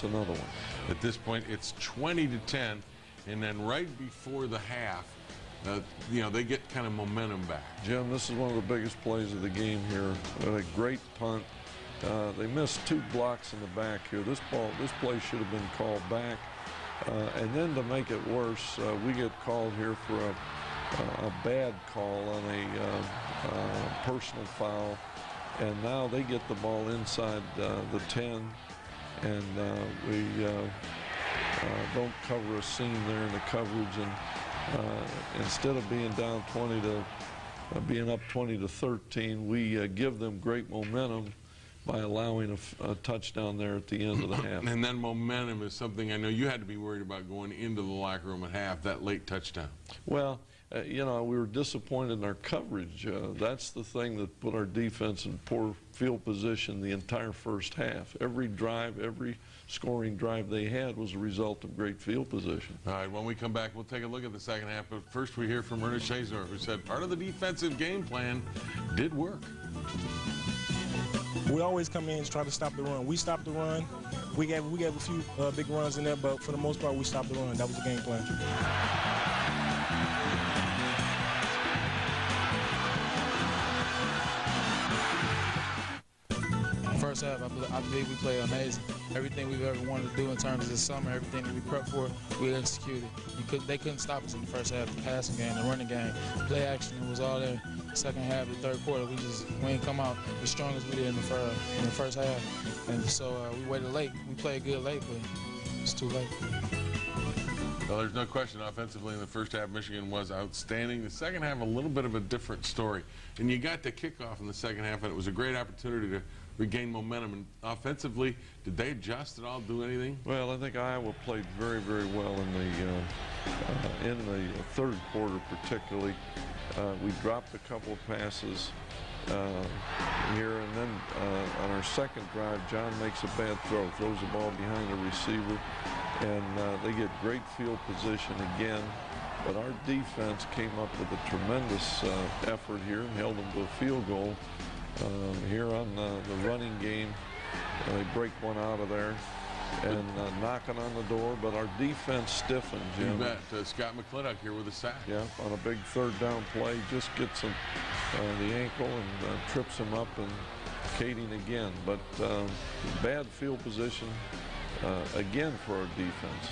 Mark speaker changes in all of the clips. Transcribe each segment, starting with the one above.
Speaker 1: another one.
Speaker 2: At this point, it's 20-10, and then right before the half, you know, they get kind of momentum back.
Speaker 1: Jim, this is one of the biggest plays of the game here. A great punt. They missed 2 blocks in the back here. This play should have been called back. And then to make it worse, we get called here for a bad call on a personal foul. And now they get the ball inside the 10, and we don't cover a seam there in the coverage. And instead of being down 20 to being up 20-13, we give them great momentum by allowing a touchdown there at the end of the half.
Speaker 2: And then momentum is something I know you had to be worried about going into the locker room at half, that late touchdown.
Speaker 1: Well, you know, we were disappointed in our coverage. That's the thing that put our defense in poor field position the entire first half. Every drive, every scoring drive they had was a result of great field position.
Speaker 2: All right, when we come back, we'll take a look at the second half. But first, we hear from Ernest Shazor, who said part of the defensive game plan did work.
Speaker 3: We always come in and try to stop the run. We stopped the run. We gave a few big runs in there, but for the most part, we stopped the run. That was the game plan.
Speaker 4: First half, I believe we played amazing. Everything we've ever wanted to do in terms of this summer, everything that we prepped for, we executed. They couldn't stop us in the first half, the passing game, the running game, play action, it was all there. Second half, the third quarter, we ain't come out as strong as we did in the first half. And so we waited late. We played good late, but it's too late.
Speaker 2: Well, there's no question offensively in the first half, Michigan was outstanding. The second half, a little bit of a different story. And you got the kickoff in the second half, and it was a great opportunity to regain momentum. And offensively, did they adjust at all, do anything?
Speaker 1: Well, I think Iowa played very, very well in the third quarter particularly. We dropped a couple of passes here, and then on our second drive, John makes a bad throw, throws the ball behind the receiver, and they get great field position again. But our defense came up with a tremendous effort here and held them to a field goal. Here on the running game, they break one out of there and knocking on the door, but our defense stiffened, Jim.
Speaker 2: You bet. Scott McClintock here with a sack.
Speaker 1: Yeah, on a big third down play, just gets him the ankle and trips him up, and Kading again. But bad field position again for our defense.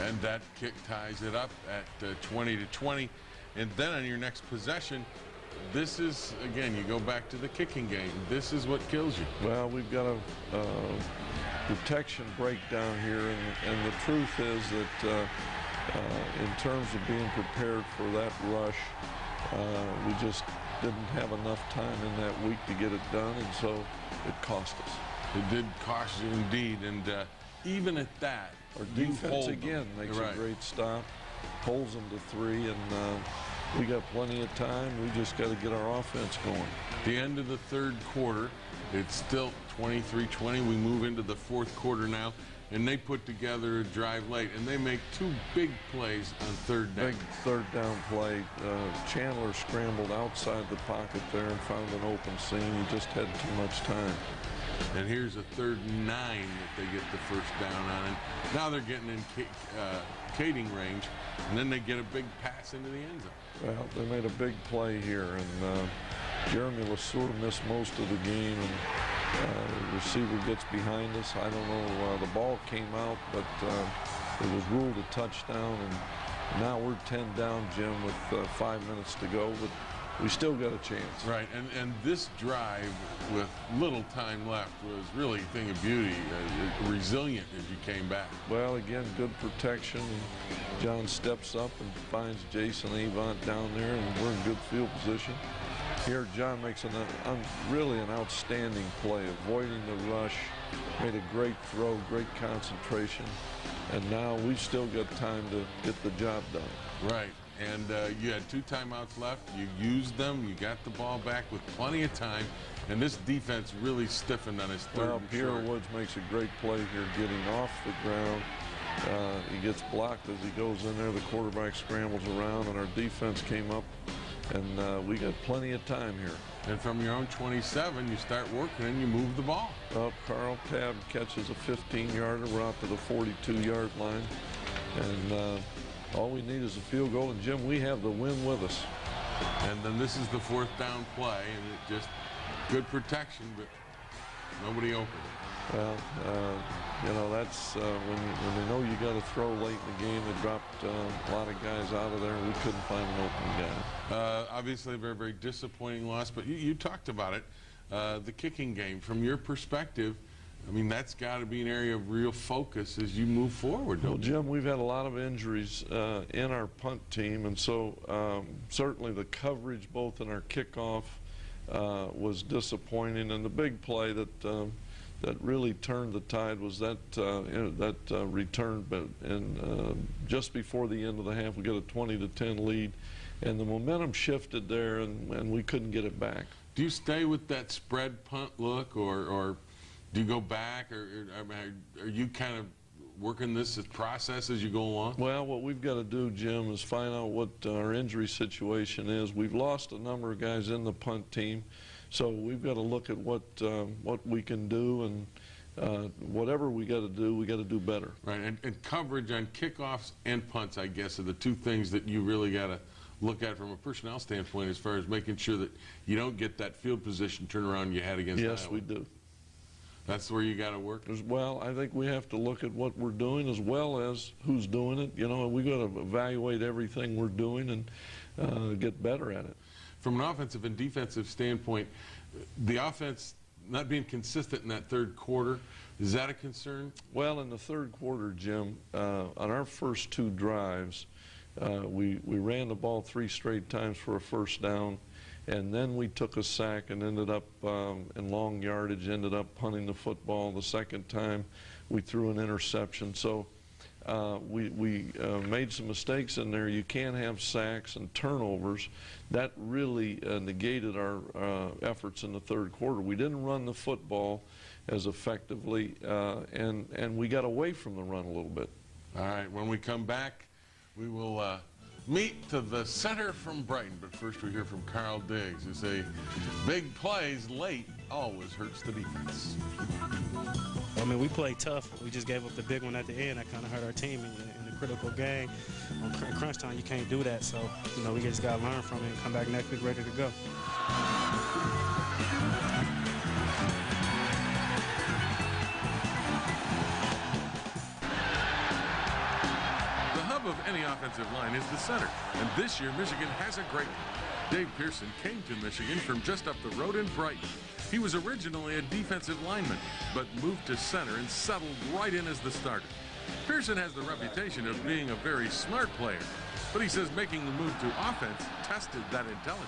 Speaker 2: And that kick ties it up at 20-20. And then on your next possession, this is, again, you go back to the kicking game. This is what kills you.
Speaker 1: Well, we've got a protection breakdown here, and the truth is that in terms of being prepared for that rush, we just didn't have enough time in that week to get it done, and so it cost us.
Speaker 2: It did cost you indeed, and even at that,
Speaker 1: our defense again makes a great stop, holds them to 3, and we got plenty of time. We just got to get our offense going.
Speaker 2: The end of the third quarter, it's still 23-20. We move into the fourth quarter now, and they put together a drive late, and they make 2 big plays on third down.
Speaker 1: Big third down play. Chandler scrambled outside the pocket there and found an open seam. He just had too much time.
Speaker 2: And here's a 3rd and 9 that they get the first down on. And now they're getting in Kading range, and then they get a big pass into the end zone.
Speaker 1: Well, they made a big play here, and Jeremy Lesueur missed most of the game, and the receiver gets behind us. I don't know, the ball came out, but it was ruled a touchdown, and now we're 10 down, Jim, with 5 minutes to go, but we still got a chance. Right,
Speaker 2: and this drive with little time left was really a thing of beauty, resilient as you came back.
Speaker 1: Well, again, good protection. John steps up and finds Jason Avant down there, and we're in good field position. Here, John makes really an outstanding play, avoiding the rush, made a great throw, great concentration, and now we've still got time to get the job done.
Speaker 2: Right. And you had 2 timeouts left. You used them. You got the ball back with plenty of time. And this defense really stiffened on his third and
Speaker 1: Pierre
Speaker 2: short.
Speaker 1: Woods makes a great play here, getting off the ground. He gets blocked as he goes in there. The quarterback scrambles around, and our defense came up And we got plenty of time here.
Speaker 2: And from your own 27, you start working and you move the ball.
Speaker 1: Well, Carl Tabb catches a 15-yarder. We're out to the 42-yard line. And all we need is a field goal. And, Jim, we have the win with us.
Speaker 2: And then this is the 4th down play, and it just good protection, but nobody open.
Speaker 1: Well, you know, that's when they know you got to throw late in the game. They dropped a lot of guys out of there, and we couldn't find an open guy.
Speaker 2: Obviously, a very, very disappointing loss, but you talked about it, the kicking game. From your perspective, I mean, that's got to be an area of real focus as you move forward,
Speaker 1: Well,
Speaker 2: don't you?
Speaker 1: Jim, we've had a lot of injuries in our punt team, and so certainly the coverage both in our kickoff was disappointing, and the big play that really turned the tide was that return, but just before the end of the half, we got a 20-10 lead, and the momentum shifted there, and we couldn't get it back.
Speaker 2: Do you stay with that spread punt look, or do you go back, or are you kind of working this process as you go along?
Speaker 1: Well, what we've got to do, Jim, is find out what our injury situation is. We've lost a number of guys in the punt team, so we've got to look at what we can do, and whatever we got to do better.
Speaker 2: Right, and coverage on kickoffs and punts, I guess, are the two things that you really got to look at from a personnel standpoint as far as making sure that you don't get that field position turnaround you had against
Speaker 1: Yes,
Speaker 2: Iowa.
Speaker 1: we do.
Speaker 2: That's where you got to work?
Speaker 1: As well, I think we have to look at what we're doing as well as who's doing it. You know, we got to evaluate everything we're doing and get better at it.
Speaker 2: From an offensive and defensive standpoint, the offense not being consistent in that third quarter, is that a concern?
Speaker 1: Well, in the third quarter, Jim, on our first 2 drives, we ran the ball 3 straight times for a first down, and then we took a sack and ended up in long yardage, ended up punting the football. The second time we threw an interception. So we made some mistakes in there. You can't have sacks and turnovers. That really negated our efforts in the third quarter. We didn't run the football as effectively, and we got away from the run a little bit.
Speaker 2: All right, when we come back, we will meet to the center from Brighton. But first we hear from Carl Diggs, who say big plays late always hurts the defense.
Speaker 5: I mean, we played tough. We just gave up the big one at the end. That kind of hurt our team in the critical game. On crunch time, you can't do that. So, you know, we just got to learn from it and come back next week ready to go.
Speaker 2: Of any offensive line is the center, and this year Michigan has a great one. Dave Pearson came to Michigan from just up the road in Brighton. He was originally a defensive lineman, but moved to center and settled right in as the starter. Pearson has the reputation of being a very smart player, but he says making the move to offense tested that intelligence.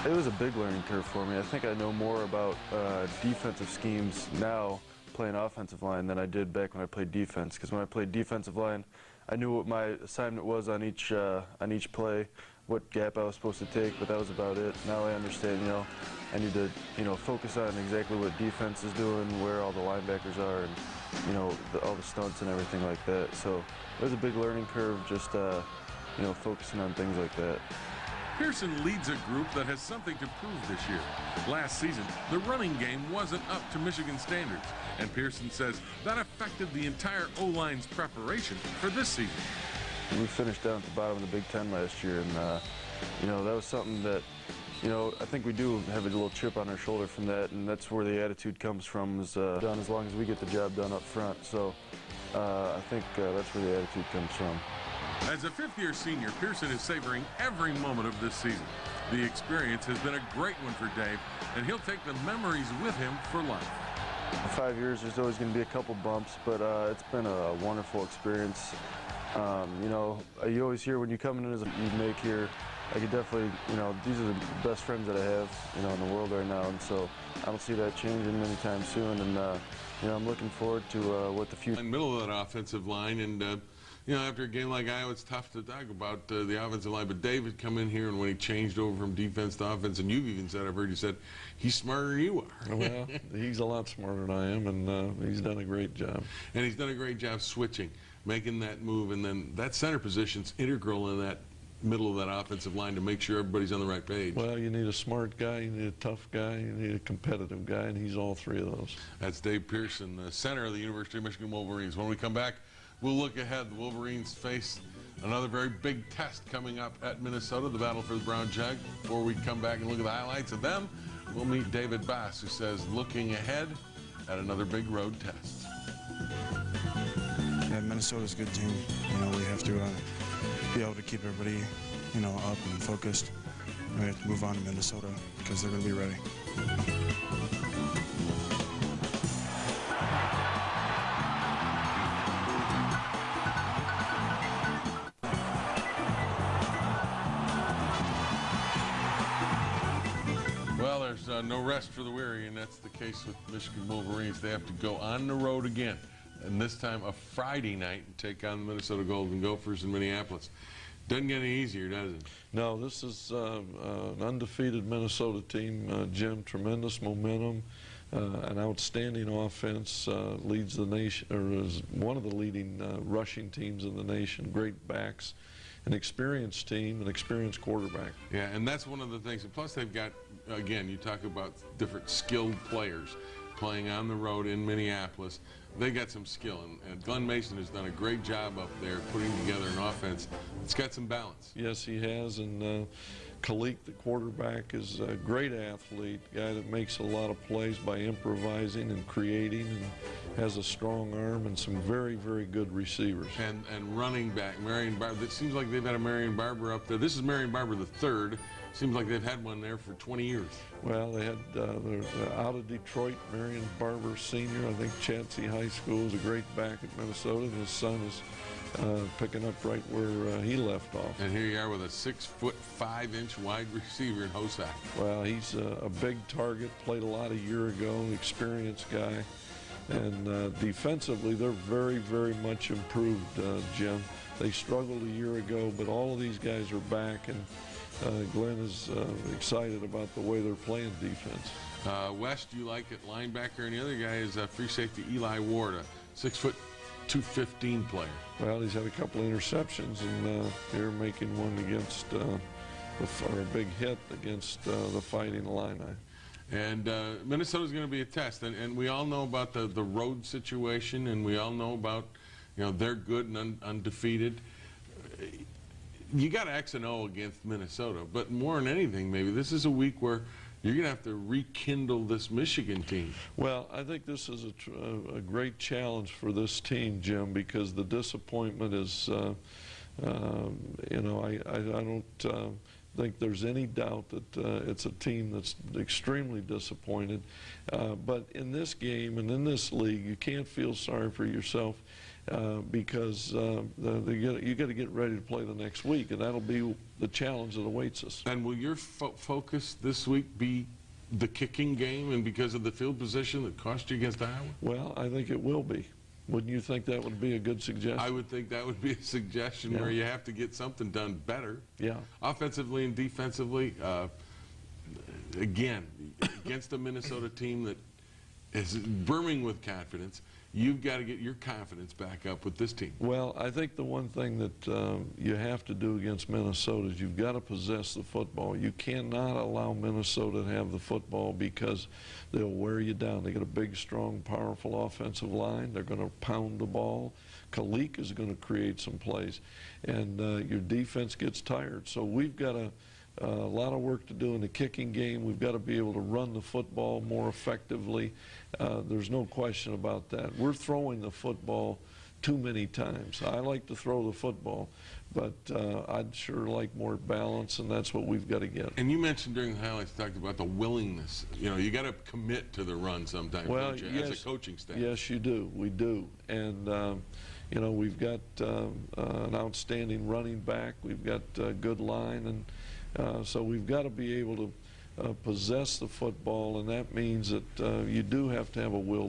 Speaker 6: It was a big learning curve for me. I think I know more about defensive schemes now playing offensive line than I did back when I played defense, because when I played defensive line, I knew what my assignment was on each play, what gap I was supposed to take, but that was about it. Now I understand, you know, I need to, you know, focus on exactly what defense is doing, where all the linebackers are, and, you know, all the stunts and everything like that. So it was a big learning curve, just, you know, focusing on things like that.
Speaker 2: Pearson leads a group that has something to prove this year. Last season, the running game wasn't up to Michigan standards, and Pearson says that affected the entire O-line's preparation for this season.
Speaker 6: We finished down at the bottom of the Big Ten last year, and you know, that was something that, you know, I think we do have a little chip on our shoulder from that, and that's where the attitude comes from, is done as long as we get the job done up front. So I think that's where the attitude comes from.
Speaker 2: As a fifth-year senior, Pearson is savoring every moment of this season. The experience has been a great one for Dave, and he'll take the memories with him for life.
Speaker 6: In 5 years, there's always going to be a couple bumps, but it's been a wonderful experience. You know, you always hear when you come in as you make here, I could definitely, you know, these are the best friends that I have, you know, in the world right now, and so I don't see that changing anytime soon, and, you know, I'm looking forward to what the future.
Speaker 2: In the middle of that offensive line, and you know, after a game like Iowa, it's tough to talk about the offensive line, but Dave had come in here, and when he changed over from defense to offense, and you've even said, I've heard you said, he's smarter than you are.
Speaker 1: Well, he's a lot smarter than I am, and he's done a great job.
Speaker 2: And he's done a great job switching, making that move, and then that center position's integral in that middle of that offensive line to make sure everybody's on the right page.
Speaker 1: Well, you need a smart guy, you need a tough guy, you need a competitive guy, and he's all three of those.
Speaker 2: That's Dave Pearson, the center of the University of Michigan Wolverines. When we come back, we'll look ahead. The Wolverines face another very big test coming up at Minnesota, the battle for the Brown Jug. Before we come back and look at the highlights of them, we'll meet David Bass, who says looking ahead at another big road test.
Speaker 7: Yeah, Minnesota's a good team. You know, we have to be able to keep everybody, you know, up and focused. We have to move on to Minnesota because they're going to be ready.
Speaker 2: Well, there's no rest for the weary, and that's the case with Michigan Wolverines. They have to go on the road again, and this time a Friday night, and take on the Minnesota Golden Gophers in Minneapolis. Doesn't get any easier, does it?
Speaker 1: No, this is an undefeated Minnesota team, Jim. Tremendous momentum, an outstanding offense, leads the nation, or is one of the leading rushing teams in the nation. Great backs, an experienced team, an experienced quarterback.
Speaker 2: Yeah, and that's one of the things. And plus, they've got, again, you talk about different skilled players playing on the road in Minneapolis. They got some skill, and Glenn Mason has done a great job up there putting together an offense. It's got some balance.
Speaker 1: Yes, he has, and Kalik, the quarterback, is a great athlete, guy that makes a lot of plays by improvising and creating, and has a strong arm and some very, very good receivers.
Speaker 2: And running back, Marion Barber. It seems like they've had a Marion Barber up there. This is Marion Barber the third. Seems like they've had one there for 20 years.
Speaker 1: Well, they had, they're out of Detroit, Marion Barber Sr., I think Chadsey High School is a great back at Minnesota, and his son is picking up right where he left off.
Speaker 2: And here you are with a 6'5" wide receiver in Hosack.
Speaker 1: Well, he's a big target, played a lot a year ago, experienced guy. And defensively, they're very, very much improved, Jim. They struggled a year ago, but all of these guys are back, and Glenn is excited about the way they're playing defense.
Speaker 2: West, you like at linebacker, and the other guy is free safety Eli Ward, a 6'2", 215 player.
Speaker 1: Well, he's had a couple of interceptions, and they're making one against, or a big hit against the Fighting Illini.
Speaker 2: And Minnesota's going to be a test, and we all know about the road situation, and we all know about, you know, they're good and undefeated. You got X and O against Minnesota, but more than anything, maybe this is a week where you're going to have to rekindle this Michigan team.
Speaker 1: Well, I think this is a great challenge for this team, Jim, because the disappointment is, you know, I don't think there's any doubt that it's a team that's extremely disappointed. But in this game and in this league, you can't feel sorry for yourself because you got to get ready to play the next week, and that'll be the challenge that awaits us.
Speaker 2: And will your focus this week be the kicking game, and because of the field position that cost you against Iowa?
Speaker 1: Well, I think it will be. Wouldn't you think that would be a good suggestion?
Speaker 2: I would think that would be a suggestion where you have to get something done better.
Speaker 1: Yeah.
Speaker 2: Offensively and defensively, again, against a Minnesota team that is brimming with confidence, you've got to get your confidence back up with this team.
Speaker 1: Well, I think the one thing that you have to do against Minnesota is you've got to possess the football. You cannot allow Minnesota to have the football because they'll wear you down. They got a big, strong, powerful offensive line. They're going to pound the ball. Kalik is going to create some plays. And your defense gets tired. So we've got a lot of work to do in the kicking game. We've got to be able to run the football more effectively. There's no question about that. We're throwing the football too many times. I like to throw the football, but I'd sure like more balance, and that's what we've got to get.
Speaker 2: And you mentioned during the highlights, talked about the willingness. You know, you got to commit to the run sometimes,
Speaker 1: well,
Speaker 2: yes, as a coaching staff.
Speaker 1: Yes, you do. We do. And, you know, we've got an outstanding running back. We've got a good line, and so we've got to be able to possess the football, and that means that you do have to have a will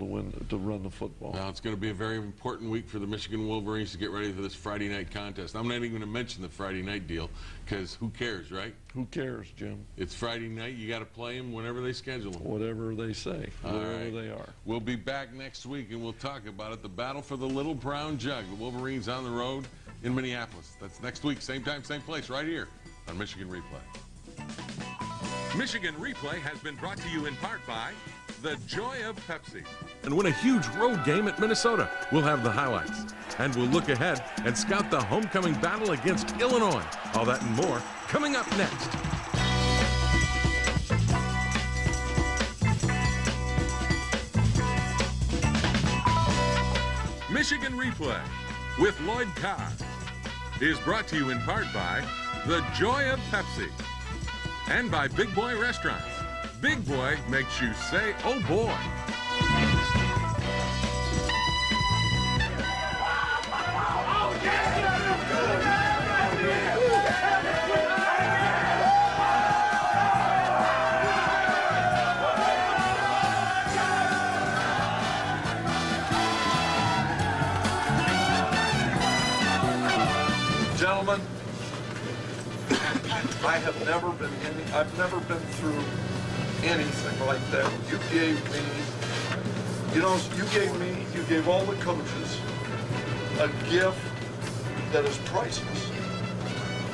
Speaker 1: to run the football.
Speaker 2: Now, it's going to be a very important week for the Michigan Wolverines to get ready for this Friday night contest. I'm not even going to mention the Friday night deal because who cares, right?
Speaker 1: Who cares, Jim?
Speaker 2: It's Friday night. You got to play them whenever they schedule them.
Speaker 1: Whatever they say, wherever they are.
Speaker 2: We'll be back next week, and we'll talk about it. The battle for the Little Brown Jug. The Wolverines on the road in Minneapolis. That's next week, same time, same place, right here on Michigan Replay.
Speaker 8: Michigan Replay has been brought to you in part by the joy of Pepsi.
Speaker 9: And win a huge road game at Minnesota. We'll have the highlights. And we'll look ahead and scout the homecoming battle against Illinois. All that and more coming up next.
Speaker 8: Michigan Replay with Lloyd Carr is brought to you in part by the joy of Pepsi and by Big Boy Restaurants. Big Boy makes you say, oh boy.
Speaker 1: Gentlemen, I've never been through anything like that. You gave all the coaches a gift that is priceless.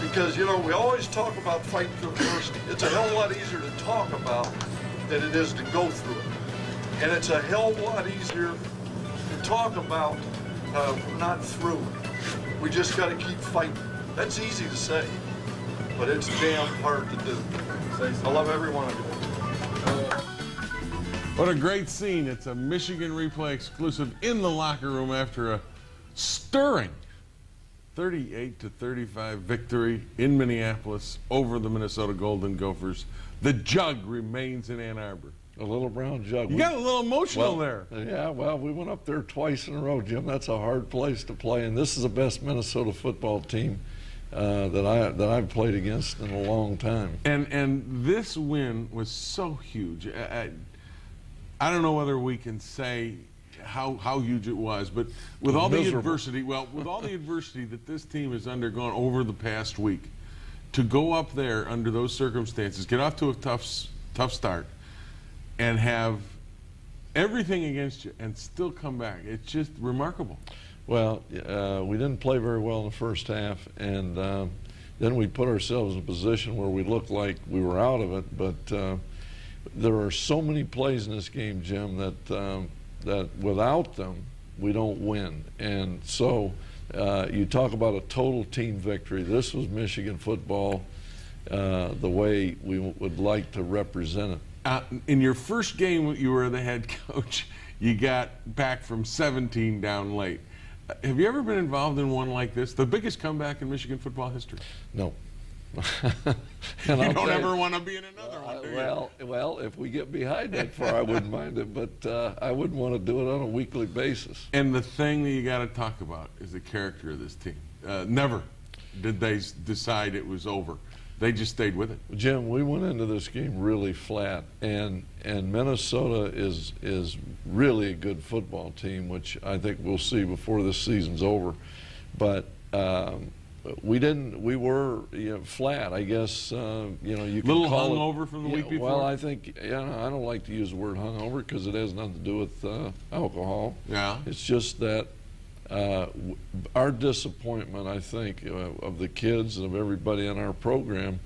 Speaker 1: Because, we always talk about fighting through adversity. It's a hell of a lot easier to talk about than it is to go through it. And it's a hell of a lot easier to talk about not through it. We just got to keep fighting. That's easy to say, but it's damn hard to do. I love every one of you.
Speaker 2: What a great scene. It's a Michigan Replay exclusive in the locker room after a stirring 38-35 victory in Minneapolis over the Minnesota Golden Gophers. The jug remains in Ann Arbor.
Speaker 1: A little brown jug.
Speaker 2: You got a little emotional there.
Speaker 1: Yeah, well, we went up there twice in a row, Jim. That's a hard place to play, and this is the best Minnesota football team that I've played against in a long time.
Speaker 2: And this win was so huge. I don't know whether we can say how huge it was, but with all the adversity, with all the adversity that this team has undergone over the past week, to go up there under those circumstances, get off to a tough start, and have everything against you and still come back, it's just remarkable.
Speaker 1: Well, we didn't play very well in the first half, and then we put ourselves in a position where we looked like we were out of it, but there are so many plays in this game, Jim, that without them, we don't win. And so you talk about a total team victory. This was Michigan football the way we would like to represent it.
Speaker 2: In your first game you were the head coach, you got back from 17 down late. Have you ever been involved in one like this? The biggest comeback in Michigan football history?
Speaker 1: No.
Speaker 2: You don't ever want to be in another one, do you?
Speaker 1: Well, if we get behind that far, I wouldn't mind it, but I wouldn't want to do it on a weekly basis.
Speaker 2: And the thing that you got to talk about is the character of this team. Never did they decide it was over. They just stayed with it.
Speaker 1: Jim, we went into this game really flat, and Minnesota is really a good football team, which I think we'll see before this season's over. But we were flat, I guess. You can
Speaker 2: little
Speaker 1: call
Speaker 2: hungover
Speaker 1: it,
Speaker 2: from the week before.
Speaker 1: Well, I think I don't like to use the word hungover because it has nothing to do with alcohol.
Speaker 2: Yeah.
Speaker 1: It's just that our disappointment, I think, of the kids and of everybody in our program